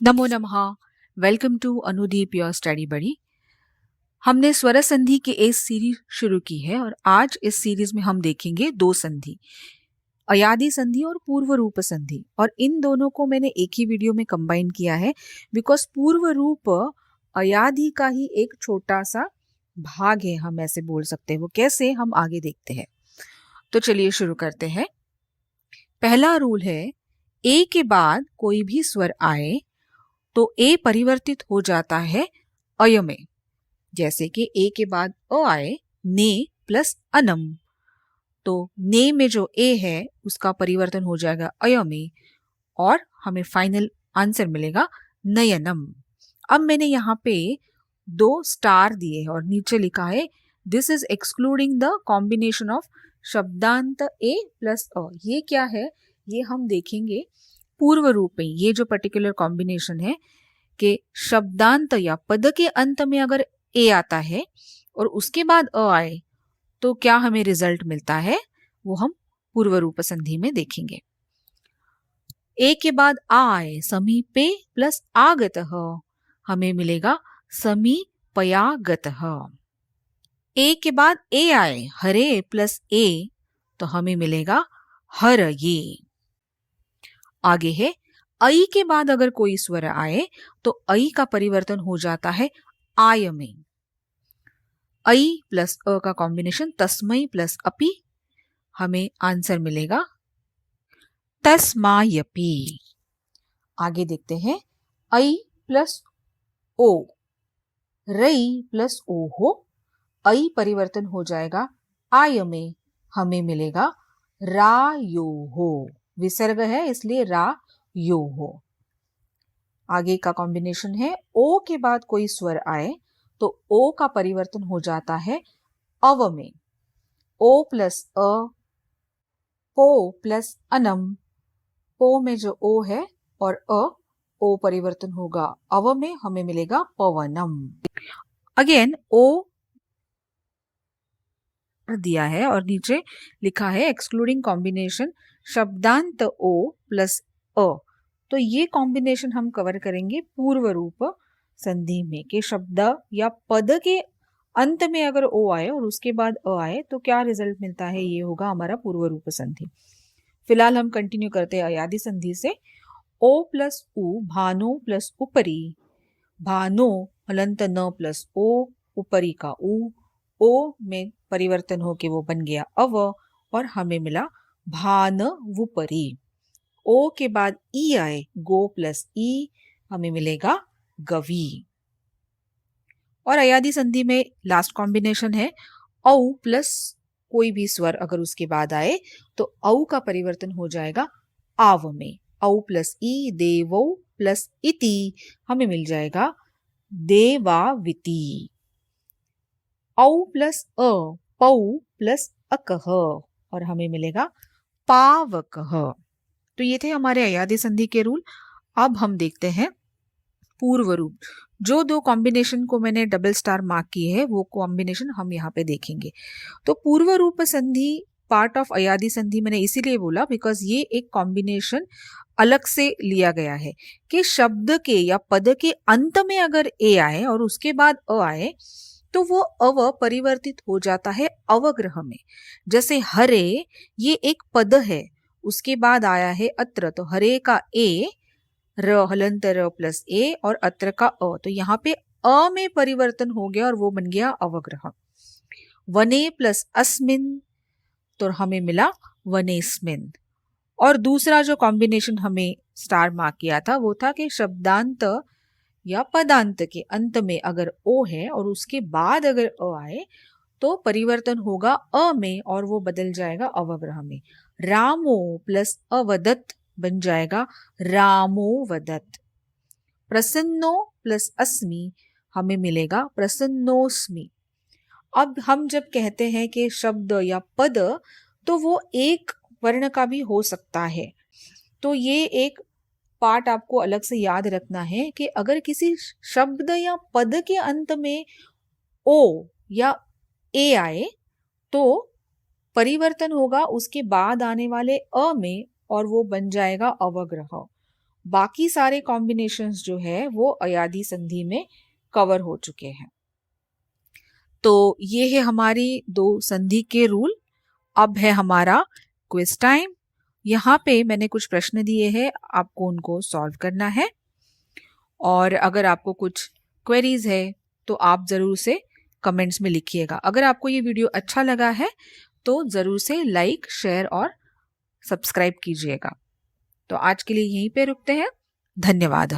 नमो नमः। Welcome to Anudeep your study buddy. हमने स्वर संधि की एक सीरीज शुरू की है और आज इस सीरीज में हम देखेंगे दो संधि, अयादि संधि और पूर्व रूप संधि। और इन दोनों को मैंने एक ही वीडियो में कंबाइन किया है बिकॉज पूर्व रूप अयादि का ही एक छोटा सा भाग है, हम ऐसे बोल सकते हैं। वो कैसे, हम आगे देखते हैं। तो चलिए शुरू करते हैं। पहला रूल है, ए के बाद कोई भी स्वर आए तो ए परिवर्तित हो जाता है अय में। जैसे कि ए के बाद अ आए, ने प्लस अनम, तो ने में जो ए है उसका परिवर्तन हो जाएगा अय में और हमें फाइनल आंसर मिलेगा नयनम। अब मैंने यहाँ पे 2 स्टार दिए हैं और नीचे लिखा है this is excluding the combination of शब्दांत ए प्लस अ। ये क्या है, ये हम देखेंगे पूर्व रूप में। ये जो पर्टिकुलर कॉम्बिनेशन है कि शब्दांत या पद के अंत में अगर ए आता है और उसके बाद अ आए तो क्या हमें रिजल्ट मिलता है, वो हम पूर्व रूप संधि में देखेंगे। ए के बाद आ आए, समीपे प्लस आगतः, हमें मिलेगा समीपयागतः। ए के बाद ए आए, हरे प्लस ए, तो हमें मिलेगा हरये। आगे है, ऐ के बाद अगर कोई स्वर आए तो ऐ का परिवर्तन हो जाता है आय में। ऐ प्लस अ का कॉम्बिनेशन तस्मै प्लस अपि, हमें आंसर मिलेगा तस्मायपि। आगे देखते हैं, ऐ प्लस ओ, रई प्लस ओ हो, ऐ परिवर्तन हो जाएगा आय में, हमें मिलेगा रायो हो। विसर्ग है इसलिए रा यो हो। आगे का कॉम्बिनेशन है, ओ के बाद कोई स्वर आए तो ओ का परिवर्तन हो जाता है अव में। ओ प्लस अ, पो प्लस अनम, पो में जो ओ है और अ, ओ परिवर्तन होगा अव में, हमें मिलेगा पवनम। अगेन ओ दिया है और नीचे लिखा है एक्सक्लूडिंग कॉम्बिनेशन शब्दांत ओ प्लस अ। तो ये कॉम्बिनेशन हम कवर करेंगे पूर्व रूप संधि में कि शब्द या पद के अंत में अगर ओ आए और उसके बाद अ आए तो क्या रिजल्ट मिलता है, ये होगा हमारा पूर्व रूप संधि। फिलहाल हम कंटिन्यू करते हैं अयादि संधि से। ओ प्लस उ, भानो प्लस उपरी, भानो हलंत न प्लस ओ, उपरी का उ, ओ में परिवर्तन होके वो बन गया अव और हमें मिला भान वुपरी। ओ के बाद ई आए, गो प्लस ई, हमें मिलेगा गवी। और अयादि संधि में लास्ट कॉम्बिनेशन है औ प्लस कोई भी स्वर अगर उसके बाद आए तो औ का परिवर्तन हो जाएगा आव में। औ प्लस ई, देवौ प्लस इति, हमें मिल जाएगा देवाविति। औ प्लस अ, पौ प्लस अकह, और हमें मिलेगा पावकह। तो ये थे हमारे अयादि संधि के रूल। अब हम देखते हैं पूर्व रूप। जो 2 कॉम्बिनेशन को मैंने डबल स्टार मार्क किए है वो कॉम्बिनेशन हम यहाँ पे देखेंगे। तो पूर्व रूप संधि पार्ट ऑफ अयादि संधि मैंने इसीलिए बोला बिकॉज ये एक कॉम्बिनेशन अलग से लिया गया है कि शब्द के या पद के अंत में अगर ए आए और उसके बाद अ आए तो वो अव परिवर्तित हो जाता है अवग्रह में। जैसे हरे, ये एक पद है, उसके बाद आया है अत्र, तो हरे का ए, र हलंत र प्लस ए और अत्र का अ, तो यहाँ पे अ में परिवर्तन हो गया और वो बन गया अवग्रह। वने प्लस अस्मिन, तो हमें मिला वनेस्मिन। और दूसरा जो कॉम्बिनेशन हमें स्टार मार्क किया था वो था कि शब्दांत या पदांत के अंत में अगर ओ है और उसके बाद अगर अ आए तो परिवर्तन होगा अ में और वो बदल जाएगा अवग्रह में। रामो प्लस अवदत बन जाएगा रामो वदत। प्रसन्नो प्लस अस्मि, हमें मिलेगा प्रसन्नोस्मि। अब हम जब कहते हैं कि शब्द या पद तो वो एक वर्ण का भी हो सकता है। तो ये एक पार्ट आपको अलग से याद रखना है कि अगर किसी शब्द या पद के अंत में ओ या ए आए तो परिवर्तन होगा उसके बाद आने वाले अ में और वो बन जाएगा अवग्रह। बाकी सारे कॉम्बिनेशंस जो है वो अयादी संधि में कवर हो चुके हैं। तो ये है हमारी दो संधि के रूल। अब है हमारा क्विज टाइम। यहाँ पे मैंने कुछ प्रश्न दिए हैं, आपको उनको सॉल्व करना है। और अगर आपको कुछ क्वेरीज है तो आप ज़रूर से कमेंट्स में लिखिएगा। अगर आपको ये वीडियो अच्छा लगा है तो ज़रूर से लाइक, शेयर और सब्सक्राइब कीजिएगा। तो आज के लिए यहीं पे रुकते हैं। धन्यवाद।